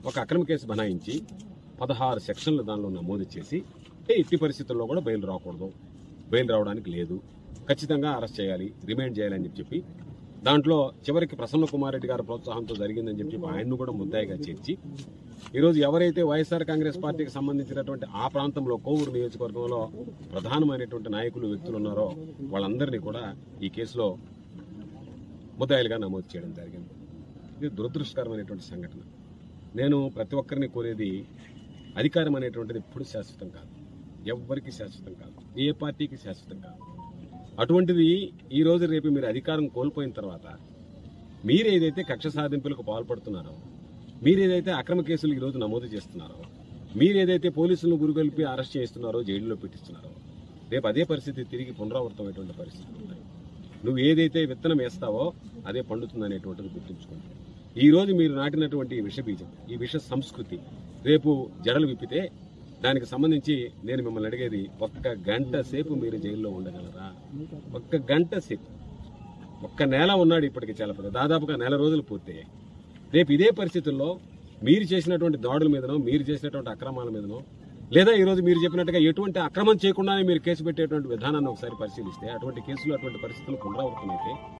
ఒక అక్రమ కేసు బనాయించి 16 సెక్షన్లు దానిలో నమోదు చేసి ఎట్టి పరిస్థితుల్లో కూడా బెయిల్ రాకూడదు, బెయిల్ రావడానికి లేదు, ఖచ్చితంగా అరెస్ట్ చేయాలి, రిమైండ్ చేయాలని చెప్పి దాంట్లో చివరికి ప్రసన్న కుమార్ రెడ్డి గారి ప్రోత్సాహంతో జరిగిందని చెప్పి ఆయన్ను కూడా ముద్దాయిగా చేర్చి ఈరోజు ఎవరైతే వైఎస్ఆర్ కాంగ్రెస్ పార్టీకి సంబంధించినటువంటి ఆ ప్రాంతంలో కోవూరు నియోజకవర్గంలో ప్రధానమైనటువంటి నాయకులు వ్యక్తులు ఉన్నారో వాళ్ళందరినీ కూడా ఈ కేసులో ముద్దాయిలుగా నమోదు చేయడం జరిగింది. ఇది దురదృష్టకరమైనటువంటి సంఘటన. నేను ప్రతి ఒక్కరిని కోరేది, అధికారం అనేటువంటిది ఎప్పుడు శాశ్వతం కాదు, ఎవ్వరికి శాశ్వతం కాదు, ఏ పార్టీకి శాశ్వతం కాదు. అటువంటిది ఈ రోజు రేపు మీరు అధికారం కోల్పోయిన తర్వాత మీరేదైతే కక్ష సాధింపులకు పాల్పడుతున్నారో, మీరేదైతే అక్రమ కేసులు ఈరోజు నమోదు చేస్తున్నారో, మీరేదైతే పోలీసులను గురిగొల్పి అరెస్ట్ చేస్తున్నారో, జైలులో పెట్టిస్తున్నారో, రేపు అదే పరిస్థితి తిరిగి పునరావృతమైనటువంటి పరిస్థితులు ఉన్నాయి. నువ్వు ఏదైతే విత్తనం వేస్తావో అదే పండుతుందనేటువంటిది గుర్తుంచుకోండి. ఈ రోజు మీరు నాటినటువంటి ఈ విష బీజం, ఈ విష సంస్కృతి రేపు జడలు విప్పితే దానికి సంబంధించి నేను మిమ్మల్ని అడిగేది, 1 గంట సేపు మీరు జైల్లో ఉండగలరా? 1 గంట సేపు. 1 నెల ఉన్నాడు ఇప్పటికి, చాలా పెద్ద, దాదాపుగా 1 రోజులు పూర్తయ్యాయి. రేపు ఇదే పరిస్థితుల్లో మీరు చేసినటువంటి దాడుల మీదనో, మీరు చేసినటువంటి అక్రమాల మీదనో, లేదా ఈరోజు మీరు చెప్పినట్టుగా ఎటువంటి అక్రమం చేయకుండానే మీరు కేసు పెట్టేటువంటి విధానాన్ని ఒకసారి పరిశీలిస్తే అటువంటి కేసులు, అటువంటి పరిస్థితులు పునరావృతమైతే